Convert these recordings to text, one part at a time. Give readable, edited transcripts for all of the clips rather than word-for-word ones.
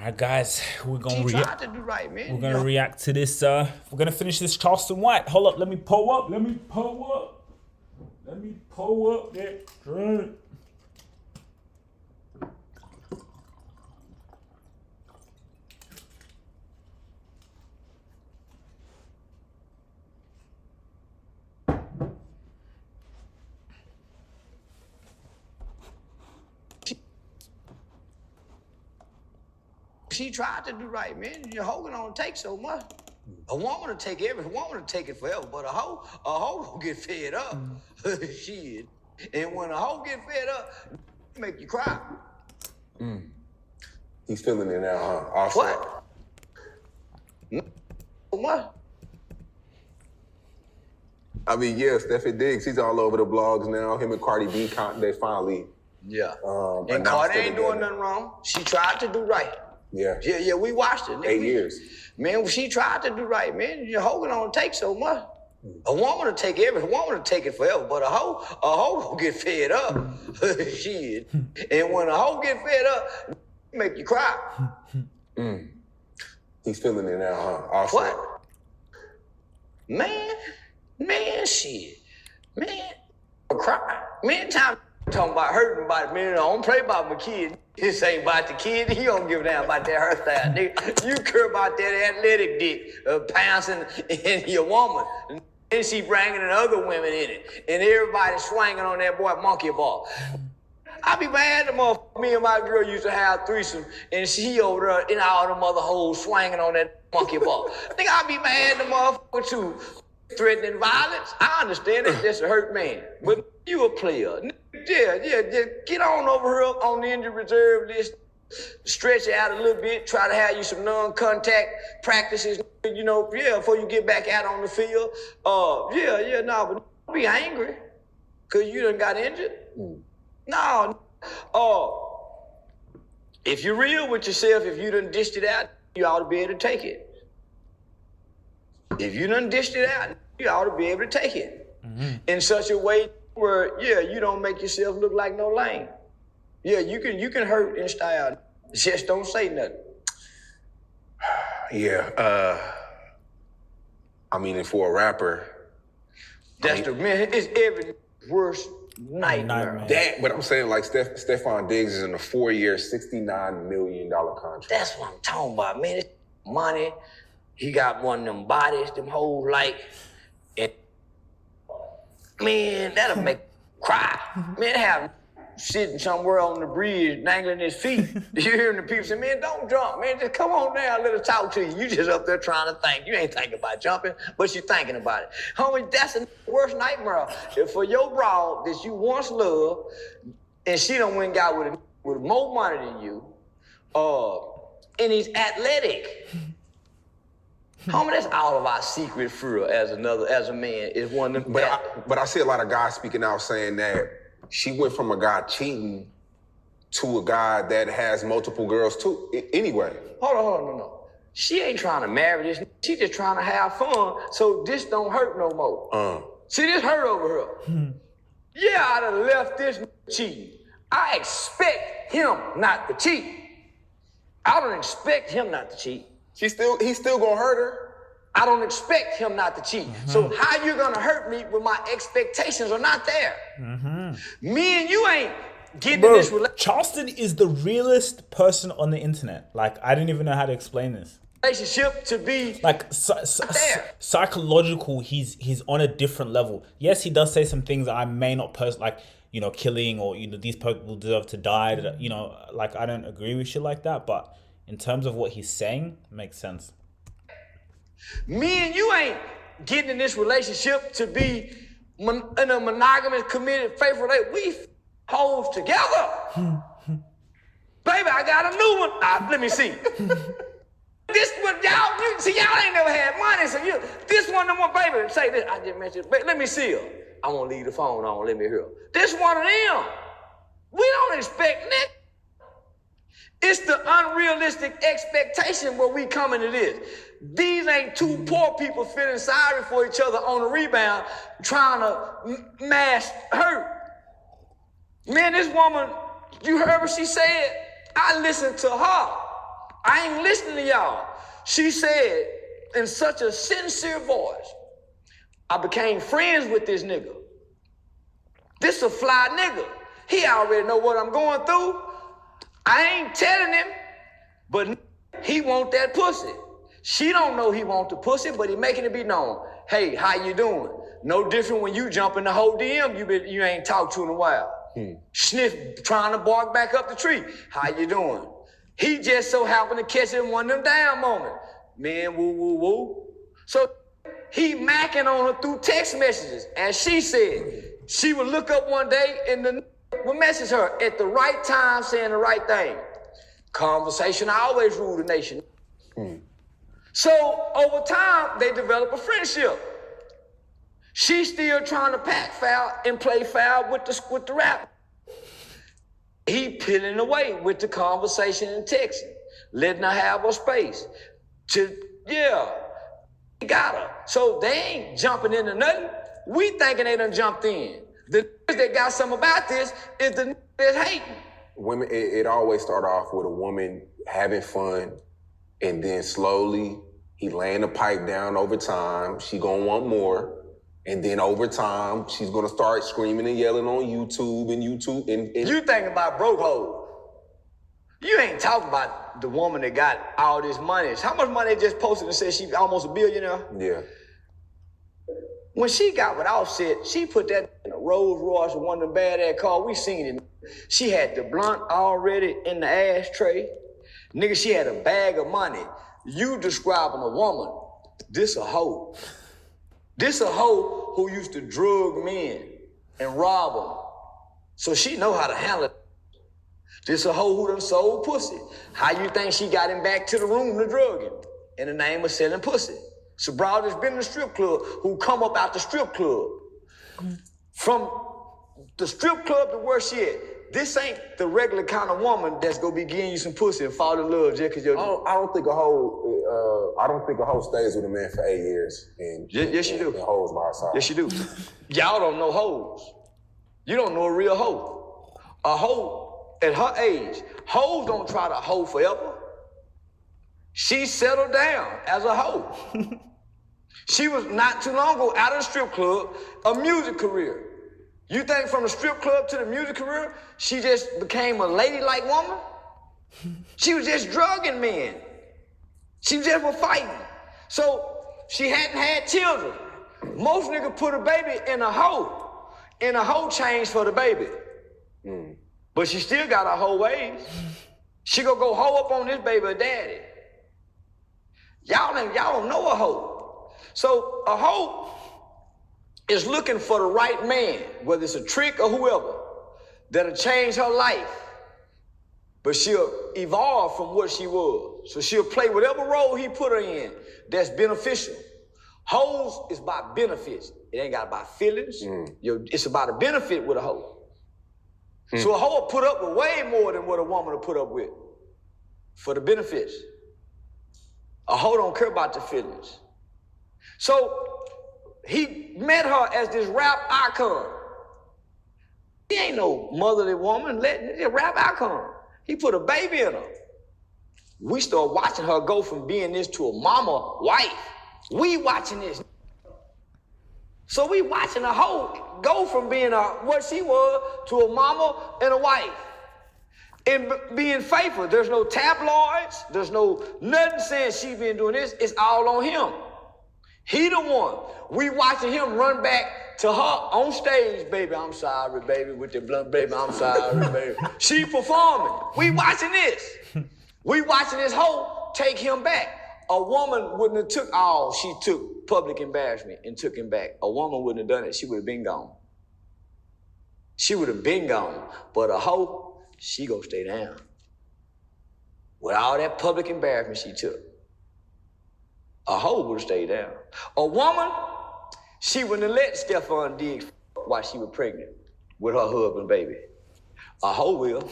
Alright guys, we're gonna tried to do right, man. We're gonna react to this. We're gonna finish this Charleston White. Hold up, let me pull up that drink. She tried to do right, man. Your hoe don't take so much. A woman will take everything. A woman will take it forever, but a hoe will get fed up. Shit. And when a hoe get fed up, it make you cry. He's feeling it now, huh? Also. What? I mean, yeah, Steffi Diggs, he's all over the blogs now. Him and Cardi B, they finally. Yeah. And Cardi ain't doing nothing wrong. She tried to do right. Yeah. Yeah, we watched it. 8 years. Man, she tried to do right, man. Your hoe don't take so much. A woman will take everything. A woman will take it forever, but a hoe will get fed up. Shit. And when a hoe get fed up, it make you cry. He's feeling it now, huh? Also. What? Man, shit. Man, I cry. Man, time talking about hurting about it, man. I don't play about my kid. This ain't about the kid. He don't give a damn about that hairstyle, nigga. You care about that athletic dick pouncing in your woman. And she bringing in other women in it. And everybody swinging on that boy monkey ball. I be mad at the motherfucker. Me and my girl used to have threesome, and she over there in all them other hoes swinging on that monkey ball. I think I be mad at the motherfucker too. Threatening violence. I understand that that's a hurt man, but you a player. Yeah, get on over here on the injured reserve list, stretch it out a little bit, try to have you some non-contact practices, before you get back out on the field. But don't be angry because you done got injured. No. If you're real with yourself, if you done dished it out, you ought to be able to take it. If you done dished it out, you ought to be able to take it in such a way where, you don't make yourself look like no lame. Yeah, you can hurt in style. Just don't say nothing. Yeah, I mean, and for a rapper, it's every worst nightmare. But I'm saying, like, Stefon Diggs is in a 4-year, $69 million contract. That's what I'm talking about, man. It's money. He got one of them bodies, them hoes like, and man, that'll make cry. Man, have sitting somewhere on the bridge, dangling his feet. You hearing the people say, man, don't jump, man, just come on down, let us talk to you. You just up there trying to think. You ain't thinking about jumping, but you're thinking about it. Homie, that's the worst nightmare. If for your broad that you once loved, and she done went and got with more money than you, and he's athletic. Homie, that's all of our secret fear as a man is one of them. But I see a lot of guys speaking out saying that she went from a guy cheating to a guy that has multiple girls too. Anyway. Hold on, no. She ain't trying to marry this. She just trying to have fun, so this don't hurt no more. See, this hurt over here. Yeah, I'd have left this cheating. I expect him not to cheat. I don't expect him not to cheat. He's still gonna hurt her. I don't expect him not to cheat. So how you gonna hurt me when my expectations are not there? Me and you ain't getting this relationship. Charleston is the realest person on the internet. Like, I didn't even know how to explain this. Relationship to be like psychological. He's on a different level. Yes, he does say some things that I may not killing or these people deserve to die. Like, I don't agree with shit like that, but in terms of what he's saying, it makes sense. Me and you ain't getting in this relationship to be in a monogamous, committed, faithful relationship. We hoes together. Baby, I got a new one. Let me see. This one, y'all ain't never had money, so this one, baby, say this. I just mentioned, baby, let me see her. I won't leave the phone on, let me hear her. This one of them. We don't expect that. It's the unrealistic expectation where we come into this. These ain't two poor people feeling sorry for each other on the rebound, trying to mash hurt. Man, this woman, you heard what she said? I listened to her. I ain't listening to y'all. She said in such a sincere voice, I became friends with this nigga. This a fly nigga. He already know what I'm going through. I ain't telling him, but he want that pussy. She don't know he want the pussy, but he making it be known. Hey, how you doing? No different when you jump in the whole DM you ain't talked to in a while. Sniff trying to bark back up the tree. How you doing? He just so happened to catch it in one of them down moments. Man, woo, woo, woo. So he macking on her through text messages. And she said she would look up one day and the would message her at the right time saying the right thing. Conversation always rule the nation. So over time, they develop a friendship. She's still trying to pack foul and play foul with the rap. He peeling away with the conversation and texting, letting her have her space. He got her. So they ain't jumping into nothing. We thinking they done jumped in. The niggas that got something about this is the niggas that's hating. Women, it always start off with a woman having fun, and then slowly he laying the pipe down over time. She gonna want more. And then over time, she's gonna start screaming and yelling on YouTube and You thinking about broke hoes. You ain't talking about the woman that got all this money. How much money they just posted and said she almost a billionaire? Yeah. When she got with Offset, she put that in a Rolls Royce with one of the badass cars. We seen it. She had the blunt already in the ashtray. Nigga, she had a bag of money. You describing a woman. This a hoe. This a hoe who used to drug men and rob them. So she know how to handle it. This a hoe who done sold pussy. How you think she got him back to the room to drug him? In the name of selling pussy. So broad that's been in the strip club who come up out the strip club. From the strip club to where she at. This ain't the regular kind of woman that's gonna be getting you some pussy and fall in love just cause you're... I don't think a hoe stays with a man for 8 years. And yes, you do. And hoes by her side. Yes, you do. Y'all don't know hoes. You don't know a real hoe. A hoe at her age, hoes don't try to hoe forever. She settled down as a hoe. She was not too long ago out of the strip club, a music career. You think from the strip club to the music career, she just became a ladylike woman? She was just drugging men. She just was fighting. So she hadn't had children. Most niggas put a baby in a hoe change for the baby. But she still got her hoe ways. She gonna go hoe up on this baby or daddy. Y'all don't know a hoe. So a hoe is looking for the right man, whether it's a trick or whoever, that'll change her life. But she'll evolve from what she was. So she'll play whatever role he put her in that's beneficial. Hoes is about benefits. It ain't got about feelings. It's about a benefit with a hoe. So a hoe will put up with way more than what a woman will put up with for the benefits. A hoe don't care about the feelings. So he met her as this rap icon. He ain't no motherly woman, letting a rap icon. He put a baby in her. We start watching her go from being this to a mama wife. We watching this. So we watching a hoe go from being what she was to a mama and a wife. And being faithful. There's no tabloids. There's no nothing saying she been doing this. It's all on him. He the one. We watching him run back to her on stage, baby, I'm sorry, baby, with the blunt, baby, I'm sorry, baby. She performing. We watching this. We watching this hoe take him back. A woman wouldn't have took all she took public embarrassment and took him back. A woman wouldn't have done it. She would have been gone. She would have been gone. But a hoe, she gonna stay down. With all that public embarrassment she took. A hoe would have stayed down. A woman, she wouldn't have let Stephon Diggs while she was pregnant with her husband, baby. A hoe will.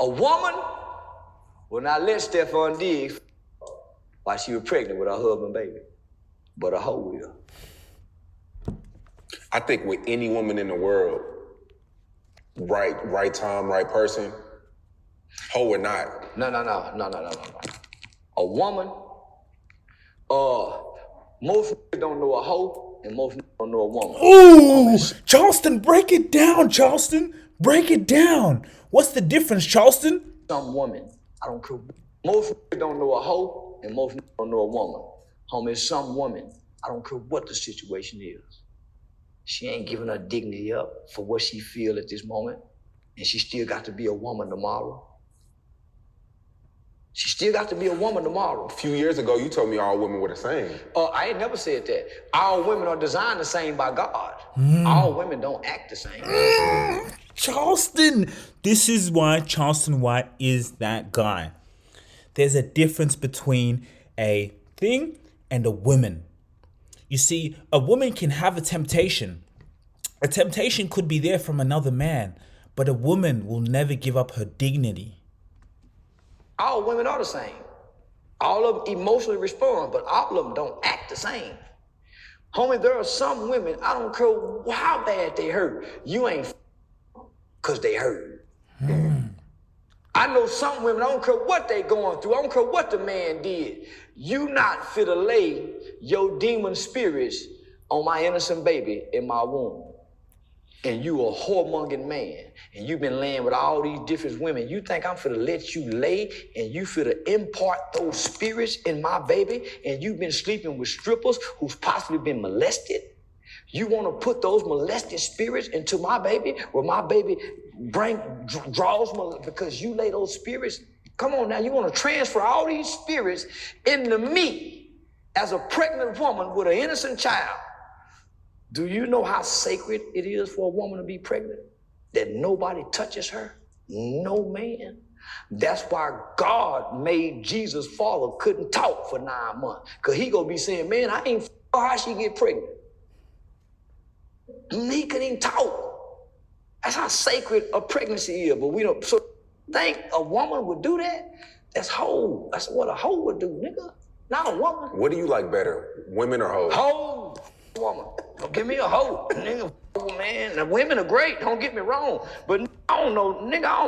A woman will not let Stephon Diggs while she was pregnant with her husband, baby. But a hoe will. I think with any woman in the world, right time, right person, hoe or not, No. A woman, most niggas don't know a hoe, and most niggas don't know a woman. Ooh, Charleston, break it down, Charleston. Break it down. What's the difference, Charleston? Some women, I don't care. Most niggas don't know a hoe, and most niggas don't know a woman. Homie, some woman, I don't care what the situation is. She ain't giving her dignity up for what she feel at this moment, and she still got to be a woman tomorrow. She still got to be a woman tomorrow. A few years ago, you told me all women were the same. I ain't never said that. All women are designed the same by God. All women don't act the same. Charleston. This is why Charleston White is that guy. There's a difference between a thing and a woman. You see, a woman can have a temptation. A temptation could be there from another man, but a woman will never give up her dignity. All women are the same. All of them emotionally respond, but all of them don't act the same. Homie, there are some women, I don't care how bad they hurt, you ain't because they hurt. I know some women, I don't care what they going through, I don't care what the man did. You not fit to lay your demon spirits on my innocent baby in my womb. And you a whoremongering man, and you've been laying with all these different women. You think I'm finna let you lay, and you finna impart those spirits in my baby, and you've been sleeping with strippers who's possibly been molested? You wanna put those molested spirits into my baby, where my baby draws because you lay those spirits? Come on now, you wanna transfer all these spirits into me as a pregnant woman with an innocent child. Do you know how sacred it is for a woman to be pregnant? That nobody touches her? No man. That's why God made Jesus' father couldn't talk for 9 months. Because he gonna be saying, man, I ain't how she get pregnant. He couldn't even talk. That's how sacred a pregnancy is. But we don't so think a woman would do that? That's hoe. That's what a hoe would do, nigga. Not a woman. What do you like better, women or hoes? Hoe. Woman. Give me a hoe, nigga, man. The women are great, don't get me wrong. But I don't know, nigga, I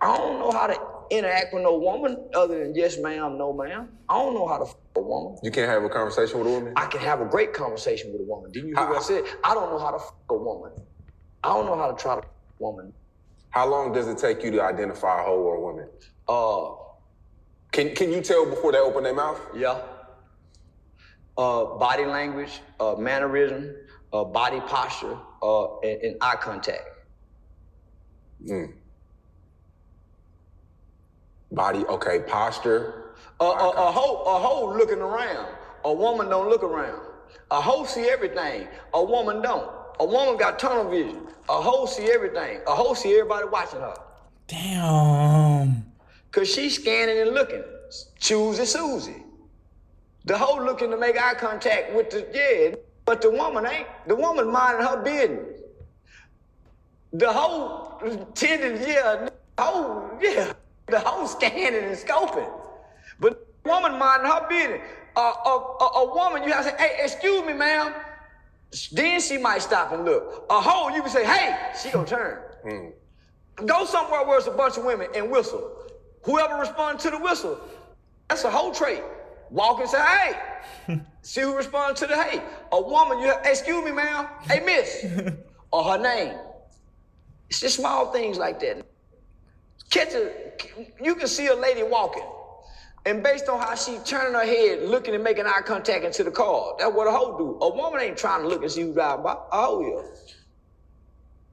don't know how to interact with no woman other than yes ma'am, no ma'am. I don't know how to a woman. You can't have a conversation with a woman? I can have a great conversation with a woman. Didn't you hear what I said? I don't know how to a woman. I don't know how to try to a woman. How long does it take you to identify a hoe or a woman? Can you tell before they open their mouth? Yeah. Body language, mannerism, body posture, and eye contact. Body, okay, posture. A hoe looking around. A woman don't look around. A hoe see everything. A woman don't. A woman got tunnel vision. A hoe see everything. A hoe see everybody watching her. Damn. Cause she's scanning and looking. Choosy Susie. The hoe looking to make eye contact with but the woman ain't. The woman minding her business. The hoe tending, the hoe scanning and scoping. But the woman minding her business. A woman, you have to say, hey, excuse me, ma'am. Then she might stop and look. A hoe, you can say, hey, she gonna turn. Go somewhere where it's a bunch of women and whistle. Whoever responds to the whistle, that's a hoe trait. Walk and say, hey. See who responds to the hey. A woman, you have, excuse me, ma'am. Hey, miss. Or her name. It's just small things like that. You can see a lady walking, and based on how she turning her head, looking and making eye contact into the car, that's what a hoe do. A woman ain't trying to look and see who's driving by. A hoe is.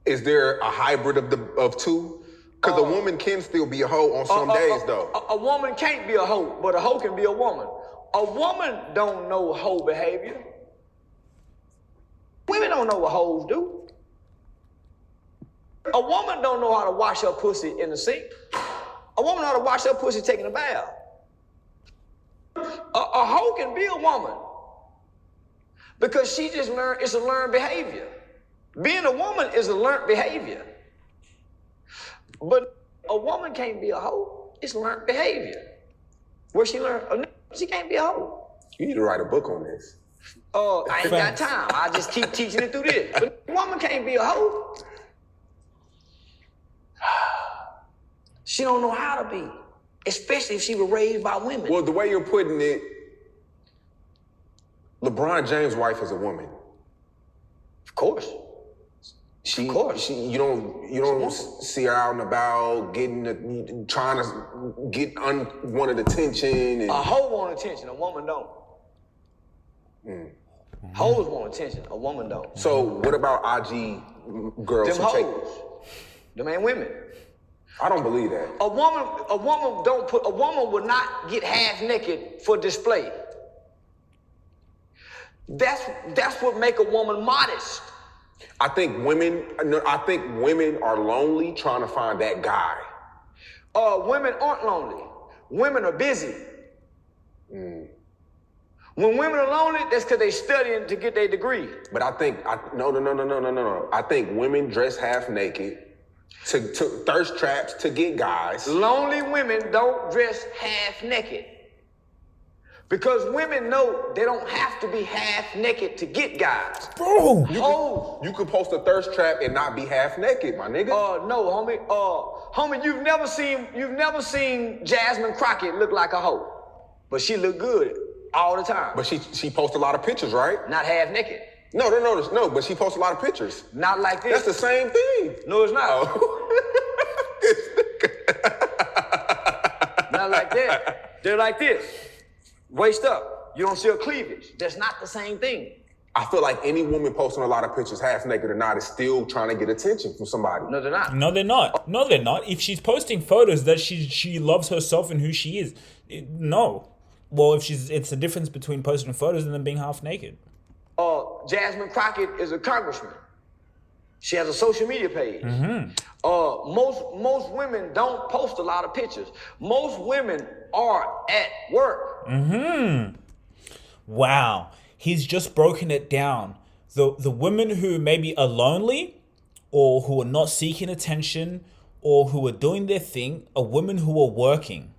Is there a hybrid of two? Because a woman can still be a hoe on some days, though. A woman can't be a hoe, but a hoe can be a woman. A woman don't know hoe behavior. Women don't know what hoes do. A woman don't know how to wash her pussy in the sink. A woman know how to wash her pussy taking a bath. A hoe can be a woman because she just learned, it's a learned behavior. Being a woman is a learned behavior. But a woman can't be a hoe. It's learned behavior. Where she learned, she can't be a hoe. You need to write a book on this. I ain't got time. I just keep teaching it through this. But a woman can't be a hoe. She don't know how to be, especially if she was raised by women. Well, the way you're putting it, LeBron James' wife is a woman. Of course. You don't see her out and about trying to get unwanted attention. And... A hoe want attention, a woman don't. Hoes want attention, a woman don't. So what about IG girls? Them hoes, them ain't women. I don't believe that. A woman would not get half naked for display. That's what make a woman modest. I think women are lonely trying to find that guy. Women aren't lonely. Women are busy. When women are lonely, that's because they studying to get their degree. But no. I think women dress half naked to thirst traps to get guys. Lonely women don't dress half naked. Because women know they don't have to be half naked to get guys. Bro, you could post a thirst trap and not be half naked, my nigga. No, homie. Homie, you've never seen Jasmine Crockett look like a hoe, but she look good all the time. But she posts a lot of pictures, right? Not half naked. No. But she posts a lot of pictures. Not like this. That's the same thing. No, it's not. Oh. Not like that. They're like this. Waist up. You don't see her cleavage. That's not the same thing. I feel like any woman posting a lot of pictures, half naked or not, is still trying to get attention from somebody. No, they're not. No, they're not. No, they're not. If she's posting photos that she loves herself and who she is, no. Well, it's a difference between posting photos and then being half naked. Jasmine Crockett is a congressman. She has a social media page. Most women don't post a lot of pictures. Most women are at work. Wow. He's just broken it down. The women who maybe are lonely or who are not seeking attention or who are doing their thing are women who are working.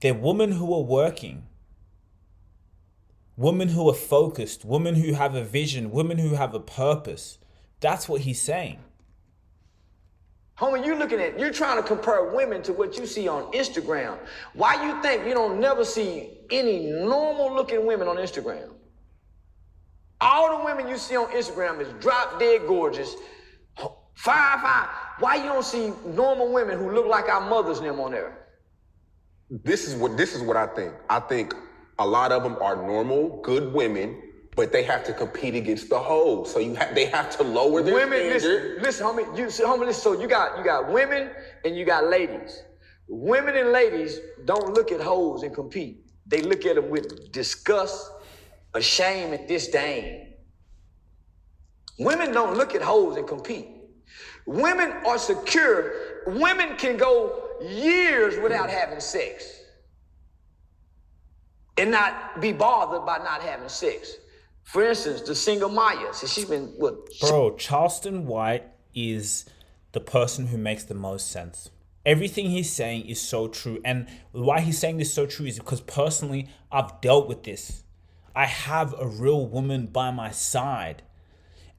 They're women who are working. Women who are focused. Women who have a vision. Women who have a purpose. That's what he's saying. Homie, you're trying to compare women to what you see on Instagram. Why you think you don't never see any normal looking women on Instagram? All the women you see on Instagram is drop dead gorgeous, fine. Why you don't see normal women who look like our mothers and them on there? This is what I think. I think a lot of them are normal, good women, but they have to compete against the hoes. So they have to lower their standard. Listen, homie, listen. So you got women and you got ladies. Women and ladies don't look at hoes and compete. They look at them with disgust, shame, and disdain. Women don't look at hoes and compete. Women are secure. Women can go years without having sex and not be bothered by not having sex. For instance, the single Maya, so she's been what? Bro, Charleston White is the person who makes the most sense. Everything he's saying is so true. And why he's saying this so true is because personally, I've dealt with this. I have a real woman by my side.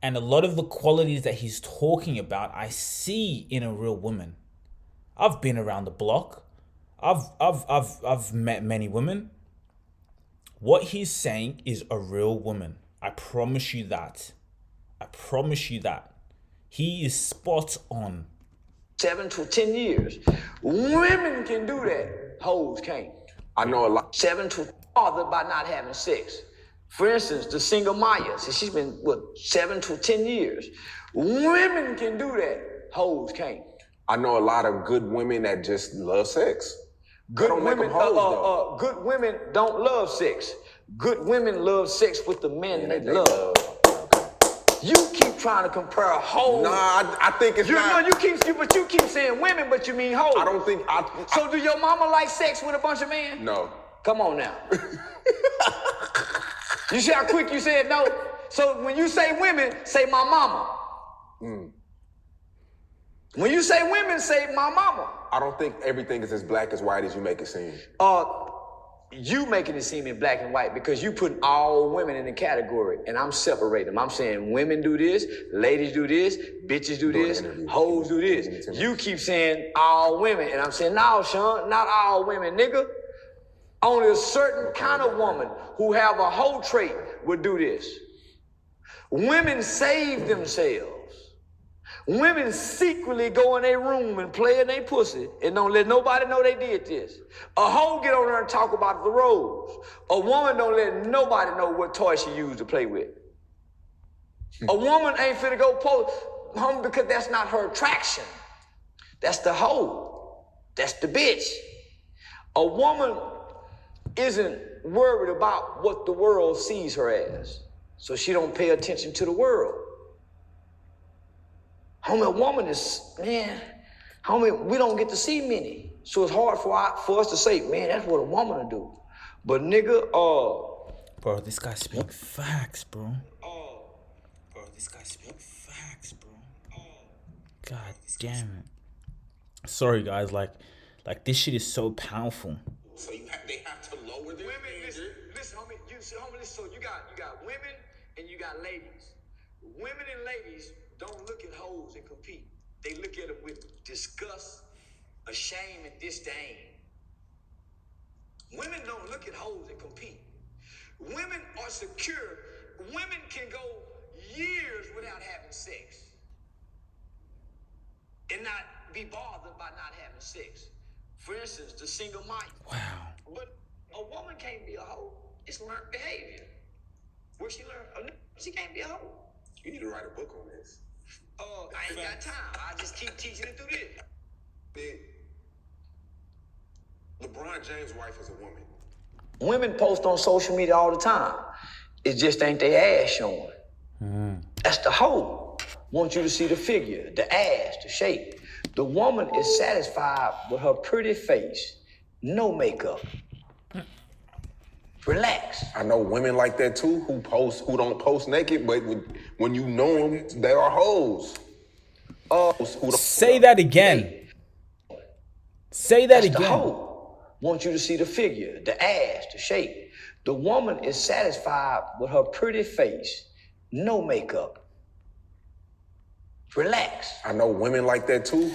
And a lot of the qualities that he's talking about, I see in a real woman. I've been around the block. I've met many women. What he's saying is a real woman. I promise you that. I promise you that. He is spot on. 7 to 10 years. Women can do that. Hoes can't. I know a lot. 7 to bothered by not having sex. For instance, the single Maya, so she's been 7 to 10 years. Women can do that. Hoes can't. I know a lot of good women that just love sex. Good don't make women, them hoes, though. Good women don't love sex. Good women love sex with the men they love. You keep trying to compare hoes. Nah, I think it's not. No, you keep saying women, but you mean hoes. I don't think. So do your mama like sex with a bunch of men? No. Come on now. You see how quick you said no? So when you say women, say my mama. When you say women, say my mama. I don't think everything is as black as white as you make it seem. you making it seem in black and white because you putting all women in the category, and I'm separating them. I'm saying women do this, ladies do this, bitches do this, hoes do this. You keep saying all women, and I'm saying, no, Sean, not all women, nigga. Only a certain kind of woman who have a hoe trait would do this. Women save themselves. Women secretly go in their room and play in their pussy and don't let nobody know they did this. A hoe get on there and talk about the roles. A woman don't let nobody know what toy she used to play with. A woman ain't finna go post home because that's not her attraction. That's the hoe. That's the bitch. A woman isn't worried about what the world sees her as, so she don't pay attention to the world. Homie, a woman is, man, homie, we don't get to see many. So it's hard for us to say, man, that's what a woman will do. But nigga, Bro, this guy speak facts, bro. Bro, this guy speak facts, bro. God damn it. Sorry, guys, like this shit is so powerful. So they have to lower their women, listen, homie, listen, so you got women and you got ladies. Women and ladies don't look at hoes and compete. They look at them with disgust, a shame, and disdain. Women don't look at hoes and compete. Women are secure. Women can go years without having sex and not be bothered by not having sex. For instance, the single mite. Wow. But a woman can't be a hoe. It's learned behavior. Where she learned, she can't be a hoe. You need to write a book on this. I ain't got time. I just keep teaching it through this. LeBron James' wife is a woman. Women post on social media all the time. It just ain't their ass showing. That's the hoe. Want you to see the figure, the ass, the shape. The woman is satisfied with her pretty face, no makeup. Relax. I know women like that too who don't post naked, but when you know them, they are hoes. Say that again. Say that That's again. the hoe. Want you to see the figure, the ass, the shape. The woman is satisfied with her pretty face, no makeup. Relax. I know women like that too.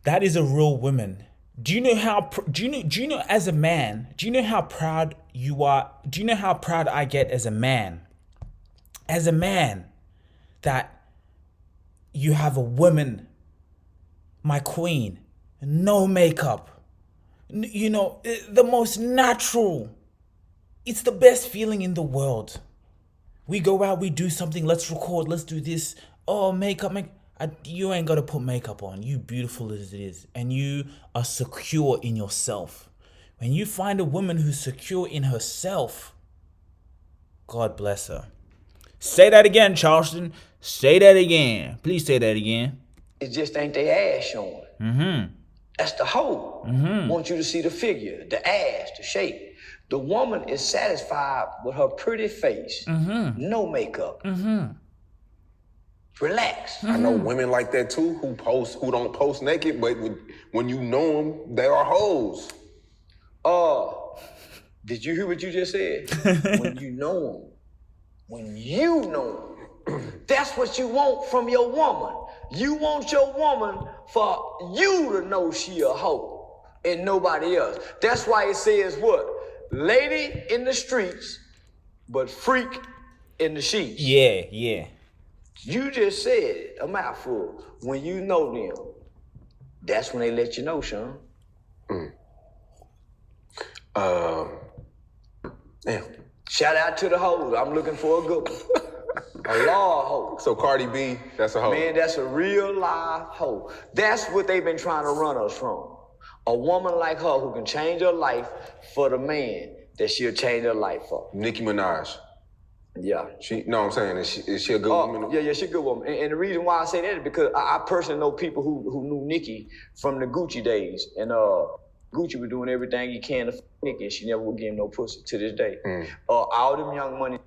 That is a real woman. Do you know how? Do you know as a man? Do you know how proud you are? Do you know how proud I get as a man? As a man, that you have a woman, my queen, no makeup. You know, the most natural. It's the best feeling in the world. We go out, we do something. Let's record. Let's do this. Oh, makeup. You ain't got to put makeup on. You beautiful as it is. And you are secure in yourself. When you find a woman who's secure in herself, God bless her. Say that again, Charleston. Say that again. Please say that again. It just ain't their ass showing. That's the hoe. Want you to see the figure, the ass, the shape. The woman is satisfied with her pretty face, no makeup. Relax. I know women like that too who don't post naked, but when you know them, they are hoes. Did you hear what you just said? When you know them. When you know them. That's what you want from your woman. You want your woman for you to know she a hoe and nobody else. That's why it says what? Lady in the streets, but freak in the sheets. Yeah. You just said it, a mouthful. When you know them, that's when they let you know, Sean. Damn. Shout out to the hoes. I'm looking for a good one. A law hoe. So Cardi B, that's a hoe. Man, that's a real live hoe. That's what they've been trying to run us from. A woman like her who can change her life for the man that she'll change her life for. Nicki Minaj. Yeah. I'm saying, is she a good woman? Yeah, she's a good woman. And the reason why I say that is because I personally know people who knew Nicki from the Gucci days. And Gucci was doing everything he can to Nicki, and she never would give him no pussy to this day. All them young money,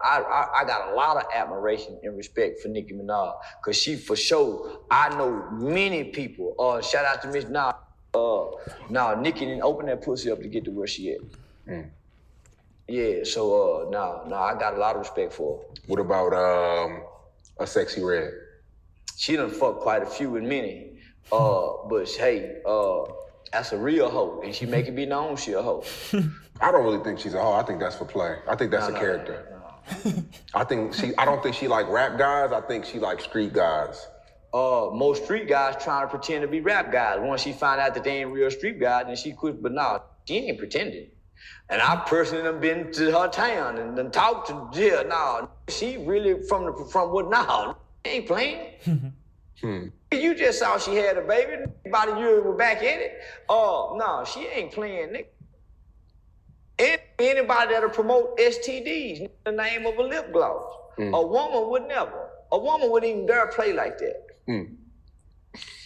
I got a lot of admiration and respect for Nicki Minaj, because she for sure, I know many people, shout out to Miss Nas, Nah, Nikki didn't open that pussy up to get to where she at. Yeah, so I got a lot of respect for her. What about a Sexy Red? She done fucked quite a few and many. But hey, that's a real hoe, and she make it be known she a hoe. I don't really think she's a hoe. I think that's for play. I think that's a character. I don't think she like rap guys. I think she like street guys. Most street guys trying to pretend to be rap guys. Once she find out that they ain't real street guys, then she quit. But nah, she ain't pretending. And I personally done been to her town and done talked to Jill. Nah, she really from what now? She ain't playing. You just saw she had a baby. About a year we're back in it. No, she ain't playing, nigga. Anybody that'll promote STDs in the name of a lip gloss. A woman would never. A woman wouldn't even dare play like that.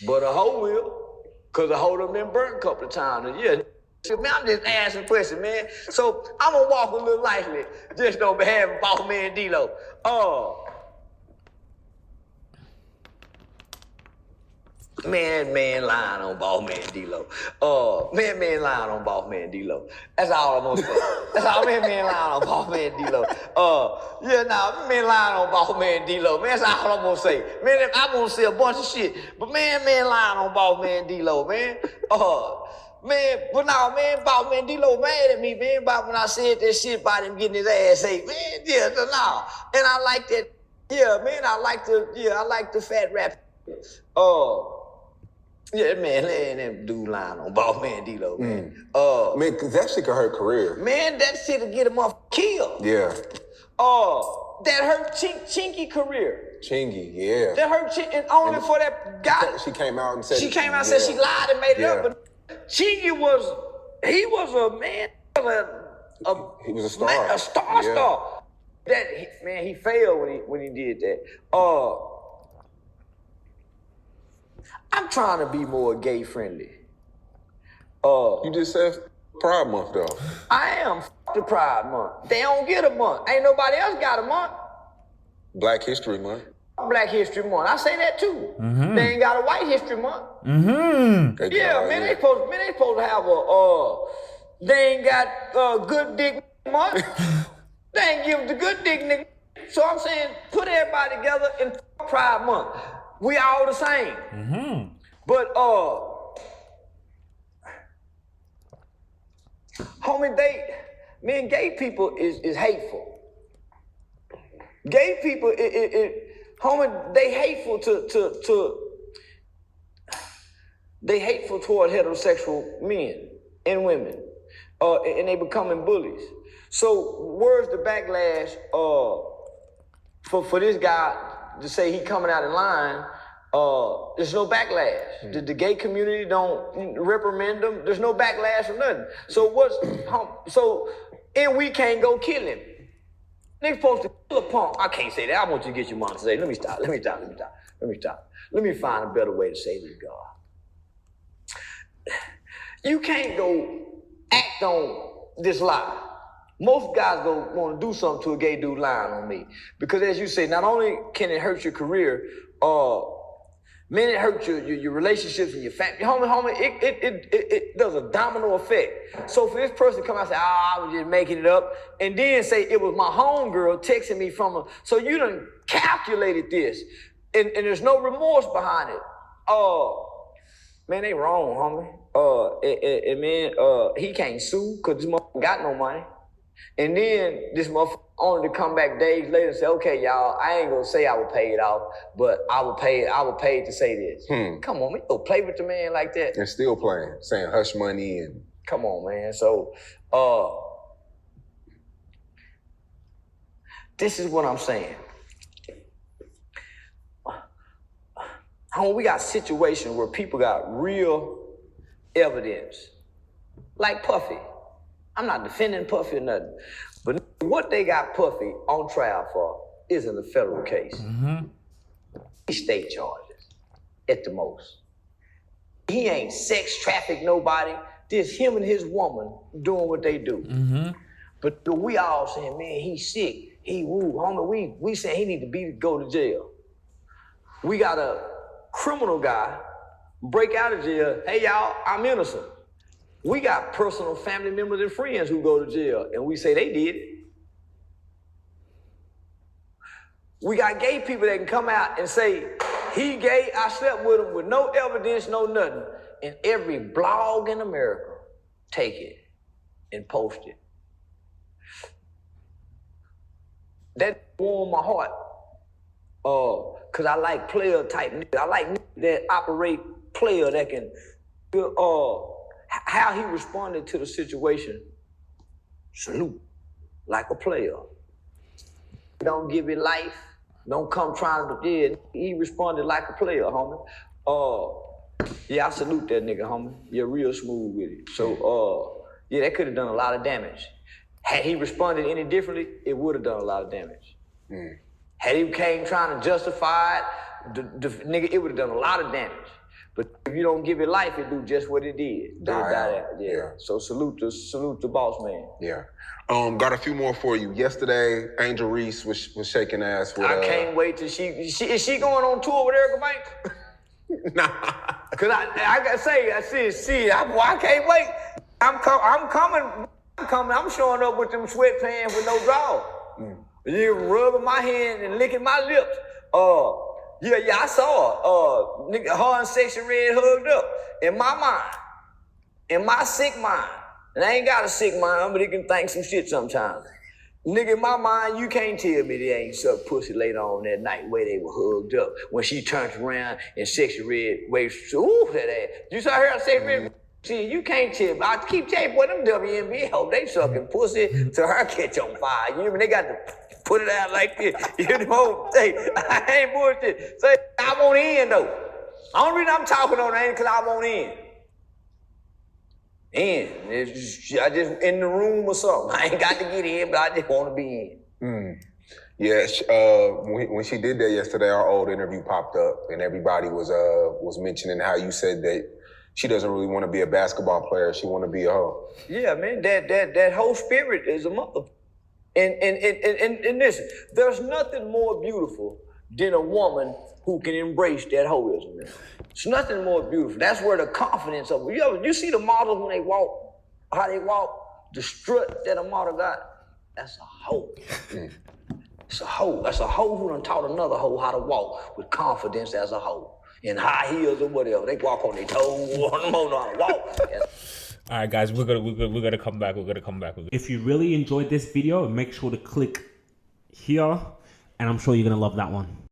But a hoe will, because a hoe done been burnt a couple of times. And yeah, man, I'm just asking questions, man. So I'm gonna walk a little lightly, just on behalf of Boss Man D-Lo. Man lying on Boss Man D-Lo. Man lying on Boss Man D-Lo. That's all I'm gonna say. That's all man lying on Boss Man D-Lo. Man lying on Boss Man D-Lo. Man, that's all I'm gonna say. Man, I'm gonna say a bunch of shit. But man lying on Boss Man D-Lo, man. Boss Man D-Lo mad at me, man, about when I said that shit about him getting his ass ate. Man, yeah, no. And I like that. Yeah, man, I like the fat rap. Yeah, man, that dude lying on Boss Man D-Lo, man. Man, cause that shit could hurt career. Man, that shit will get him off killed. Yeah. That hurt Chinky career. Chingy, yeah. That hurt Chinky, only for that guy. She came out and said she said she lied and made it up, but Chinky he was a man, he was a star. A star. He failed when he did that. I'm trying to be more gay friendly. You just said Pride Month though. I am the Pride Month. They don't get a month. Ain't nobody else got a month. Black History Month. Black History Month. I say that too. They ain't got a White History Month. Yeah, man, they supposed to have they ain't got Good Dick Month. They ain't give the good dick nigga. So I'm saying, put everybody together in Pride Month. We all the same. But homie, gay people is hateful. Gay people, homie, they hateful they hateful toward heterosexual men and women, and they becoming bullies. So where's the backlash for this guy to say he coming out in line? There's no backlash. The gay community don't reprimand them. There's no backlash or nothing. So we can't go kill him. They supposed to kill a punk. I can't say that. I want you to get your mom to say, let me stop. Let me find a better way to say this, God. You can't go act on this lie. Most guys go want to do something to a gay dude lying on me. Because as you say, not only can it hurt your career, man, it hurts your relationships and your family. Homie, it does a domino effect. So for this person to come out and say, I was just making it up, and then say it was my homegirl texting me from a, so you done calculated this, and there's no remorse behind it. Man, they wrong, homie. He can't sue because this motherfucker got no money. And then this motherfucker only to come back days later and say, okay, y'all, I ain't gonna say I will pay it off, but I will pay it to say this. Come on, man, you don't play with the man like that. And still playing, saying hush money and... Come on, man. So, this is what I'm saying. We got situations where people got real evidence, like Puffy. I'm not defending Puffy or nothing, but what they got Puffy on trial for isn't a federal case. State charges, at the most. He ain't sex trafficked nobody. Just him and his woman doing what they do. But we all saying, man, he's sick. He woo, homie. We saying he need to go to jail. We got a criminal guy break out of jail. Hey, y'all, I'm innocent. We got personal family members and friends who go to jail, and we say they did it. We got gay people that can come out and say, he gay, I slept with him with no evidence, no nothing. And every blog in America take it and post it. That warmed my heart. Cause I like player type niggas. I like niggas that operate player that can, how he responded to the situation. Salute, like a player. Don't give it life. Don't come trying to, yeah, he responded like a player, homie. Yeah, I salute that nigga, homie. You're real smooth with it. So, yeah, that could have done a lot of damage. Had he responded any differently, it would have done a lot of damage. Had he came trying to justify it, the nigga, it would have done a lot of damage. But if you don't give it life, it do just what it did. Yeah. So salute the boss man. Yeah. Got a few more for you. Yesterday, Angel Reese was shaking ass with. I can't wait till is she going on tour with Erica Banks? Nah. Cause I gotta say, I can't wait. I'm coming. I'm showing up with them sweatpants with no drawers. You rubbing my hand and licking my lips. Yeah, I saw it. Nigga, her and Sexy Red hugged up. In my mind, in my sick mind, and I ain't got a sick mind, but it can think some shit sometimes. Nigga, in my mind, you can't tell me they ain't sucked pussy later on that night where they were hugged up. When she turns around and Sexy Red waves, ooh, that ass. You saw her, Sexy Red? See, you can't tell me. I keep telling you, boy, them WNBA hoes, they sucking pussy till her catch on fire. You know what I mean? They got to put it out like this. You know, say, I ain't bullshit. Say, I want in, though. The only reason I'm talking on that ain't because I want in. I just in the room or something. I ain't got to get in, but I just want to be in. Yeah, when she did that yesterday, our old interview popped up, and everybody was mentioning how you said that she doesn't really want to be a basketball player. She want to be a hoe. Yeah, man, that whole spirit is a mother. And listen, there's nothing more beautiful than a woman who can embrace that hoism. It's nothing more beautiful. That's where the confidence of you see the models when they walk, how they walk, the strut that a model got. That's a hoe. It's a hoe. That's a hoe who done taught another hoe how to walk with confidence as a hoe. In high heels or whatever. They walk on their toes, on them know how to walk. All right, guys, we're gonna come back. We're gonna come back. If you really enjoyed this video, make sure to click here, and I'm sure you're gonna love that one.